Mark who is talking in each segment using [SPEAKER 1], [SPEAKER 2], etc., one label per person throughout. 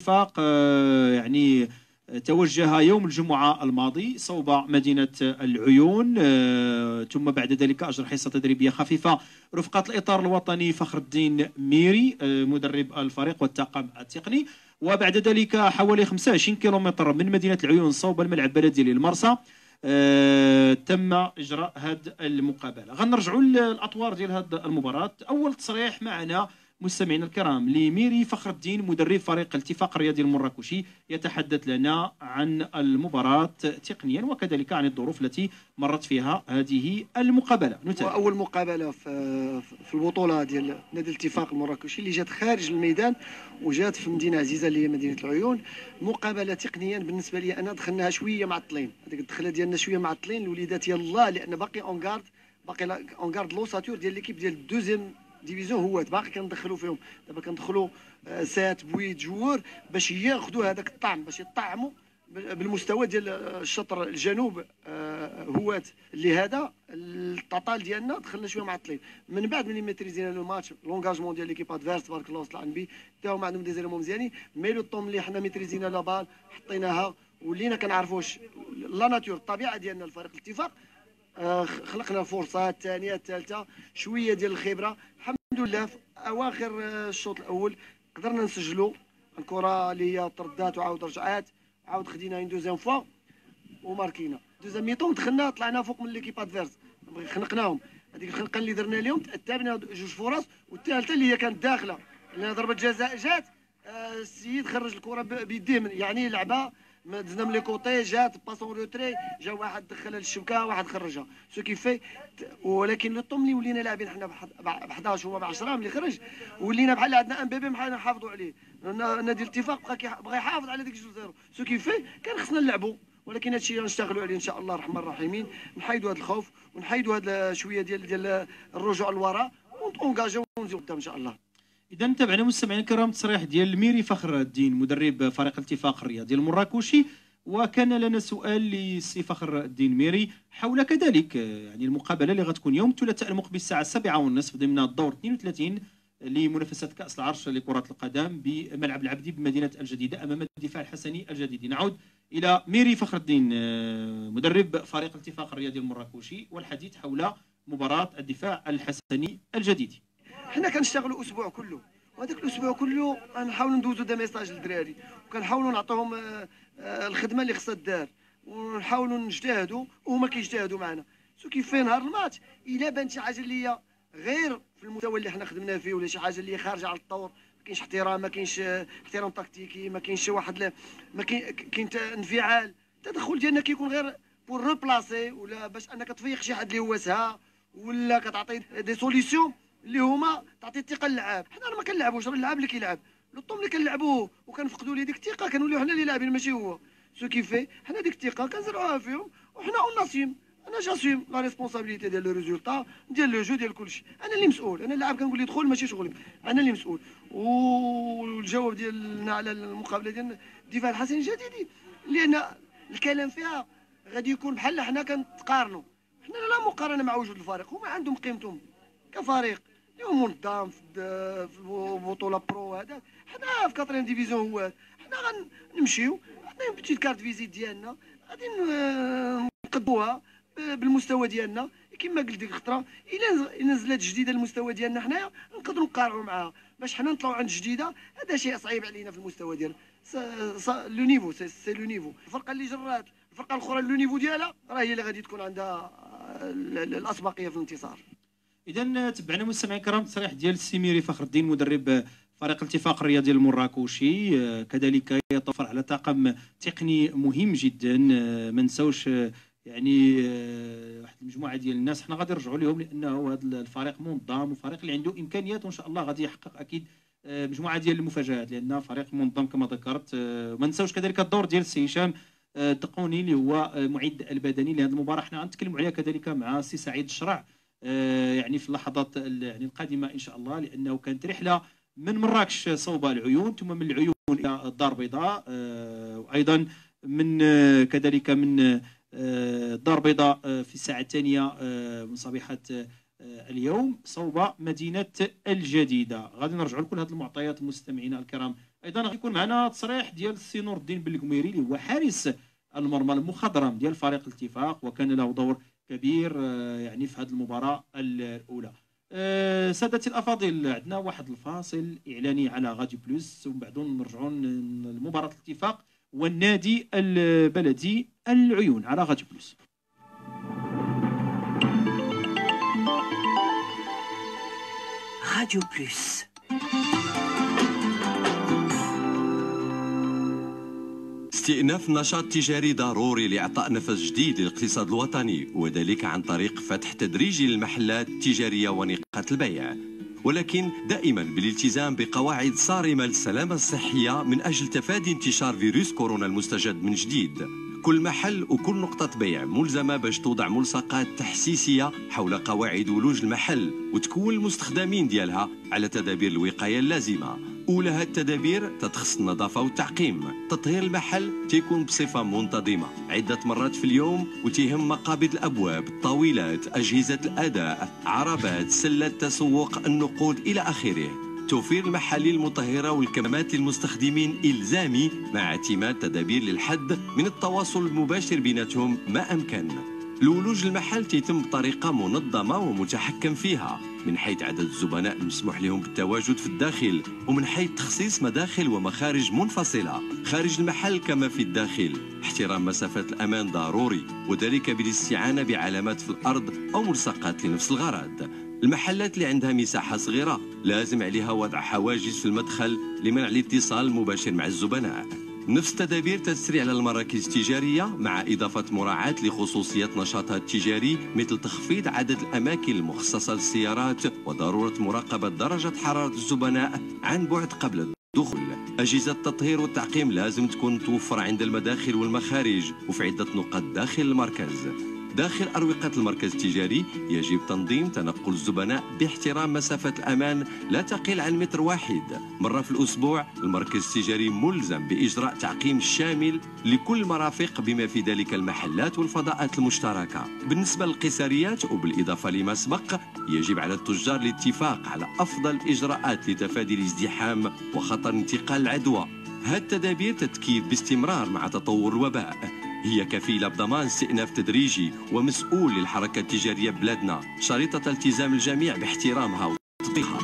[SPEAKER 1] الاتفاق يعني توجه يوم الجمعة الماضي صوب مدينة العيون، ثم بعد ذلك أجرى حصة تدريبية خفيفة رفقة الإطار الوطني فخر الدين ميري مدرب الفريق والطاقم التقني. وبعد ذلك حوالي 25 كيلومتر من مدينة العيون صوب الملعب البلدي للمرسى تم إجراء هذه المقابلة. غنرجعوا للأطوار ديال هذه المباراة. أول تصريح معنا مستمعينا الكرام لميري فخر الدين مدرب فريق الاتفاق الرياضي المراكشي، يتحدث لنا عن المباراة تقنيا وكذلك عن الظروف التي مرت فيها هذه المقابلة.
[SPEAKER 2] نتابع. أول مقابلة في البطولة ديال نادي الاتفاق المراكشي اللي جات خارج الميدان وجات في مدينة عزيزة اللي هي مدينة العيون. مقابلة تقنيا بالنسبة لي أنا دخلناها شوية معطلين، هذيك الدخلة ديالنا شوية معطلين الوليدات يلاه، لأن باقي اونغارد لوساتور ديال ليكيب ديال الدوزيام ديفيزيون هو باقي كندخلوا فيهم. دابا كندخلوا سات بويت جوار باش ياخذوا هذاك الطعم، باش يطعموا بالمستوى ديال الشطر الجنوب هوات اللي هذا الططال ديالنا دخلنا شويه معطلين. من بعد ملي ميتريزينا لو ماتش لونغاجمون ديال ليكيب ادفيرس تبارك الله طلع نبي حتى هما عندهم دي زيليمون مزيانين، مي لو طوم اللي حنا ميتريزينا لا بال حطيناها ولينا كنعرفوش لا ناتور الطبيعه ديالنا الفريق الاتفاق. خلقنا الفرصه الثانيه الثالثه شويه ديال الخبره الحمد لله. في اواخر الشوط الاول قدرنا نسجلوا الكره اللي هي تردات وعاود رجعات، عاود خدينا اون دوزيام فوا وماركينا. دوزيام ميطون دخلنا طلعنا فوق من ليكيب ادفيرس خنقناهم. هذيك الخنقه اللي درنا لهم تابنا جوج فرص، والثالثه اللي هي كانت داخله لان ضربه جزاء جات السيد خرج الكره بيديه يعني لعبه دزنا من لي كوتي جات باسون روتري جا واحد دخلها للشبكه واحد خرجها سو كيفي. ولكن لو طوم اللي ولينا لاعبين حنا ب 11 وما ب 10 ملي خرج ولينا بحال عندنا ام بي بي بحال نحافظوا عليه. نادي الاتفاق بغى يحافظ على ديك 2-0 سو كيفي كان خصنا نلعبوا، ولكن هادشي اللي غنشتغلوا عليه ان شاء الله الرحمن الرحيمين. نحيدوا هذا الخوف ونحيدوا هذا شويه ديال الرجوع للوراء ونتونجاجيو ونمشيو قدام ان شاء الله.
[SPEAKER 1] إذا تابعنا مستمعينا الكرام تصريح ديال ميري فخر الدين مدرب فريق الاتفاق الرياضي المراكشي. وكان لنا سؤال لسي فخر الدين ميري حول كذلك يعني المقابله اللي غتكون يوم الثلاثاء المقبل الساعه 7:30 ضمن الدور 32 لمنافسه كاس العرش لكره القدم بملعب العبدي بمدينه الجديده امام الدفاع الحسني الجديدي. نعود الى ميري فخر الدين مدرب فريق الاتفاق الرياضي المراكشي والحديث حول مباراه الدفاع الحسني الجديدي.
[SPEAKER 2] حنا كنشتغلوا اسبوع كله، وهذاك الاسبوع كله غنحاولوا ندوزوا دا ميساج للدراري وكنحاولوا نعطيهم الخدمه اللي خصها دار ونحاولوا نجتهدوا وهما كيجتهدوا معنا. سو كيف في نهار الماتش الا بانت شي حاجه اللي هي غير في المستوى اللي حنا خدمنا فيه ولا شي حاجه اللي هي خارجه على الطور، ما كاينش احترام، ما كاينش احترام تكتيكي، ما كاينش واحد ما كاين انفعال، التدخل ديالنا كيكون غير بور روبلاسي ولا باش انك تفيق شي حد اللي هو سها ولا كتعطي دي سوليسيون اللي هما تعطي الثقه للعاب. حنا ما كنلعبوش، راه اللعاب اللي كيلعب لو اللي كنلعبوه وكنفقدوا ليه ديك الثقه كنوليو حنا اللي لاعبين ماشي هو. سو كيفي حنا ديك الثقه كنزرعوها فيهم وحنا اون ناسيم. انا جاسيم لا ريسبونسابيلتي ديال لو ريزولتا ديال لو جو ديال كلشي. انا اللي مسؤول، انا اللاعب كنقول ليه دخل ماشي شغلي، انا اللي مسؤول. والجواب ديالنا على المقابله ديال الدفاع الحسني الجديدي لان الكلام فيها غادي يكون بحال حنا كنتقارنوا. حنا لا مقارنه مع وجود الفريق، هما عندهم قيمتهم كفريق اللي هو منظم في البطوله برو. هذا حنا في كاترين ديفيزيون هو حنا غنمشيو عندنا بتيت كارت فيزيت ديالنا غادي نقدوها بالمستوى ديالنا كما قلت ديك الخطره. الا نزلت جديده المستوى ديالنا حنايا نقدروا نقارعوا معاها باش حنا نطلعوا عند جديده. هذا شيء صعيب علينا في المستوى ديالنا. لو نيفو سي لو نيفو. الفرقه اللي جرات الفرقه الاخرى لو نيفو ديالها راه هي اللي غادي تكون عندها الاسبقيه في الانتصار.
[SPEAKER 1] اذا تبعنا مستمعينا الكرام تصريح ديال السي فخر الدين مدرب فريق الاتفاق الرياضي المراكشي. كذلك يتوفر على طاقم تقني مهم جدا. ما نساوش يعني واحد المجموعه ديال الناس حنا غادي نرجعوا لهم لانه هذا الفريق منظم وفريق اللي عنده امكانيات وان شاء الله غادي يحقق اكيد مجموعه ديال المفاجات لان فريق منظم كما ذكرت. ما نساوش كذلك الدور ديال السي هشام الدقوني اللي هو معد البدني لهذه المباراه. حنا غنتكلموا عليها كذلك مع السي سعيد الشرع يعني في اللحظات يعني القادمه ان شاء الله، لانه كانت رحله من مراكش صوب العيون ثم من العيون الى الدار البيضاء وايضا من كذلك من الدار البيضاء في الساعه الثانيه من صبيحه اليوم صوب مدينه الجديده. غادي نرجعوا لكل هذه المعطيات مستمعينا الكرام ايضا غيكون معنا تصريح ديال السي نور الدين بالقميري اللي هو حارس المرمى المخضرم ديال فريق الاتفاق، وكان له دور كبير يعني في هذه المباراه الاولى. سادتي الافاضل، عندنا واحد الفاصل اعلاني على غادي بلوس، ومن بعد نرجعوا لمباراه الاتفاق والنادي البلدي العيون على غادي بلوس.
[SPEAKER 3] راديو بلوس.
[SPEAKER 4] استئناف نشاط تجاري ضروري لإعطاء نفس جديد للاقتصاد الوطني، وذلك عن طريق فتح تدريجي للمحلات التجارية ونقاط البيع، ولكن دائما بالالتزام بقواعد صارمة للسلامة الصحية من أجل تفادي انتشار فيروس كورونا المستجد من جديد. كل محل وكل نقطة بيع ملزمة باش توضع ملصقات تحسيسية حول قواعد ولوج المحل، وتكون المستخدمين ديالها على تدابير الوقاية اللازمة. أولى هاد التدابير تتخص النظافة والتعقيم. تطهير المحل تيكون بصفة منتظمة عدة مرات في اليوم، وتيهم مقابض الأبواب، الطاولات، أجهزة الأداء، عربات، سلة تسوق، النقود إلى آخره. توفير المحاليل المطهرة والكمامات للمستخدمين إلزامي، مع اعتماد تدابير للحد من التواصل المباشر بيناتهم ما أمكن. الولوج المحل تيتم بطريقة منظمة ومتحكم فيها، من حيث عدد الزبناء المسموح لهم بالتواجد في الداخل، ومن حيث تخصيص مداخل ومخارج منفصلة خارج المحل كما في الداخل. احترام مسافات الأمان ضروري، وذلك بالاستعانة بعلامات في الأرض أو ملصقات لنفس الغرض. المحلات اللي عندها مساحة صغيرة لازم عليها وضع حواجز في المدخل لمنع الاتصال المباشر مع الزبناء. نفس التدابير تسري على المراكز التجارية، مع إضافة مراعاة لخصوصيات نشاطها التجاري، مثل تخفيض عدد الأماكن المخصصة للسيارات، وضرورة مراقبة درجة حرارة الزبناء عن بعد قبل الدخول. أجهزة التطهير والتعقيم لازم تكون متوفرة عند المداخل والمخارج، وفي عدة نقاط داخل المركز. داخل أروقة المركز التجاري يجب تنظيم تنقل الزبناء باحترام مسافة الأمان لا تقل عن متر واحد. مرة في الأسبوع المركز التجاري ملزم بإجراء تعقيم شامل لكل المرافق بما في ذلك المحلات والفضاءات المشتركة. بالنسبة للقيساريات وبالإضافة لما سبق، يجب على التجار الاتفاق على أفضل الإجراءات لتفادي الازدحام وخطر انتقال العدوى. هذه التدابير تتكيف باستمرار مع تطور الوباء، هي كفيلة بضمان استئناف تدريجي ومسؤول للحركة التجارية ببلادنا، شريطة التزام الجميع باحترامها وتطبيقها.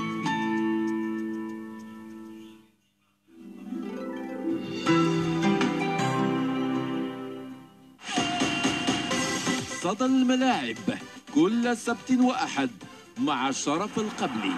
[SPEAKER 5] صدى الملاعب كل سبت وأحد مع شرف القبلي.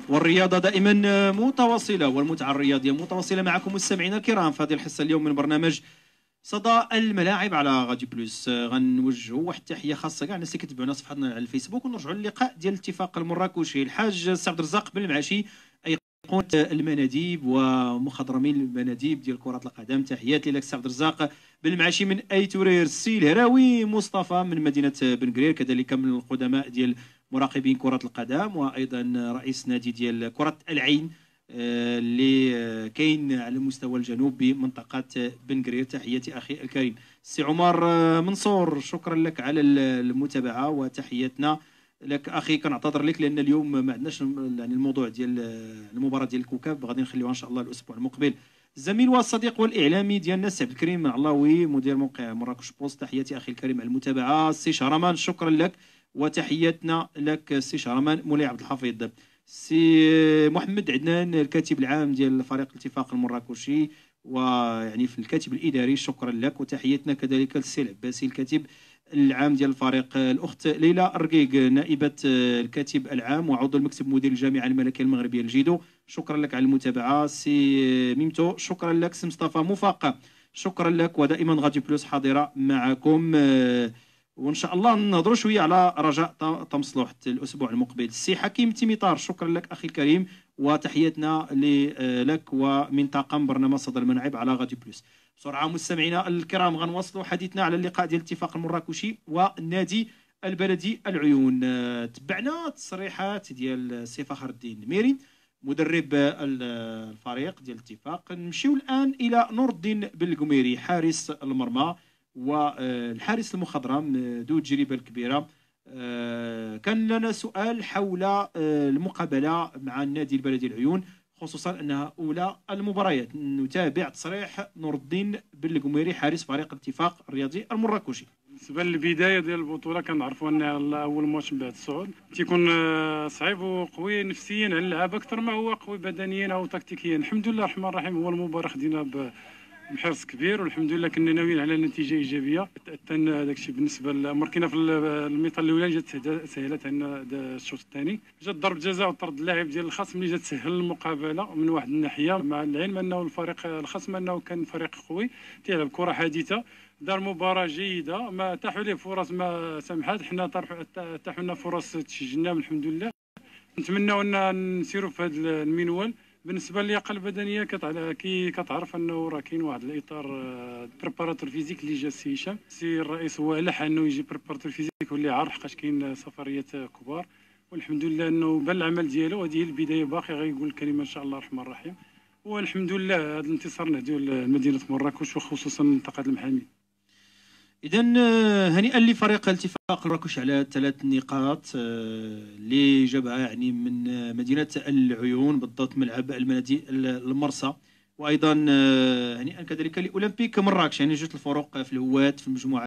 [SPEAKER 1] والرياضة دائما متواصلة، والمتعة الرياضية متواصلة معكم مستمعينا الكرام في هذه الحصة اليوم من برنامج صدى الملاعب على غادي بلوس. غنوجهوا واحد التحية خاصة كاع الناس اللي كتبعونا صفحتنا على الفيسبوك، ونرجعوا للقاء ديال الاتفاق المراكشي. الحاج سي عبد الرزاق بن المعاشي أيقونة المناديب ومخضرمين المناديب ديال كرة القدم، تحياتي لك سي عبد الرزاق بن المعاشي من أيتورير. السي الهراوي مصطفى من مدينة بن قرير، كذلك من القدماء ديال مراقبين كرة القدم، وأيضا رئيس نادي ديال كرة العين اللي كاين على مستوى الجنوب بمنطقة بن قرير. تحياتي أخي الكريم. السي عمر منصور، شكرا لك على المتابعة وتحياتنا لك أخي. كنعتذر لك لأن اليوم ما عندناش يعني الموضوع ديال المباراة ديال الكوكب، غادي نخليوها إن شاء الله الأسبوع المقبل. الزميل والصديق والإعلامي ديالنا السي عبد الكريم علوي، مدير موقع مراكش بوست، تحياتي أخي الكريم على المتابعة. السي شهرمان شكرا لك وتحياتنا لك. السي شهرمان. مولاي عبد الحفيظ. السي محمد عدنان الكاتب العام ديال فريق الاتفاق المراكشي ويعني في الكاتب الاداري، شكرا لك وتحياتنا كذلك للسي العباسي الكاتب العام ديال الفريق. الاخت ليلى الرقيق نائبه الكاتب العام وعضو المكتب مدير الجامعه الملكيه المغربيه الجيدو، شكرا لك على المتابعه. سي ميمتو شكرا لك. سي مصطفى مفاقه شكرا لك، ودائما غادي بلوس حاضره معكم، وان شاء الله نهضروا شويه على رجاء طمسلوح الاسبوع المقبل. السي حكيم تيميطار شكرا لك اخي الكريم وتحياتنا لك ومن طاقم برنامج صدى الملاعب على غاديو بلوس. بسرعه مستمعينا الكرام غنواصلوا حديثنا على اللقاء ديال الاتفاق المراكشي والنادي البلدي العيون. تبعنا تصريحات ديال سي فخر الدين الميري مدرب الفريق ديال الاتفاق. نمشيو الان الى نور الدين بالقميري حارس المرمى والحارس المخضرم ذو التجربه الكبيره. كان لنا سؤال حول المقابله مع النادي البلدي العيون، خصوصا انها اولى المباريات. نتابع تصريح نور الدين بالقميري حارس فريق الاتفاق الرياضي المراكشي.
[SPEAKER 6] بالنسبه للبدايه ديال البطوله كنعرفوا ان اول ماتش من بعد الصعود تيكون صعيب وقوي نفسيا على اللعابه اكثر ما هو قوي بدنيا او تكتيكيا. الحمد لله الرحمن الرحيم هو المباراه خدينا بحرص كبير والحمد لله كنا ناويين على نتيجه ايجابيه. حتى داك الشيء بالنسبه لمركينا في الميطه الاولى جات سهلت عندنا الشوط الثاني، جات ضرب جزاء وطرد اللاعب ديال الخصم اللي جات تسهل المقابله من واحد الناحيه، مع العلم انه الفريق الخصم انه كان فريق قوي تيلعب كره حديثه، دار مباراه جيده ما تاحوا ليه فرص ما سمحت، حنا تاحوا لنا فرص تسجلنا الحمد لله. نتمنوا ان نسيروا في هذا المنوال. بالنسبه للياقه البدنيه كي كتعرف انه راه كاين واحد الاطار بريباراتور فيزيك اللي جا السي هشام، السي الرئيس هو الح انه يجي بريباراتور فيزيك واللي عارف حقاش كاين سفريات كبار، والحمد لله انه بان العمل ديالو. هذه هي البدايه، باقي غيقول الكلمه ان شاء الله الرحمن الرحيم. والحمد لله هذا الانتصار نهديو لمدينه مراكش وخصوصا منطقه المحامي.
[SPEAKER 1] اذا هنيئا لفريق الاتفاق المراكشي على 3 نقاط اللي جابها يعني من مدينه العيون، بالضبط ملعب المنادي المرسى. وايضا هنيئا كذلك لاولمبيك مراكش، يعني جوج الفروق في الهوات في المجموعه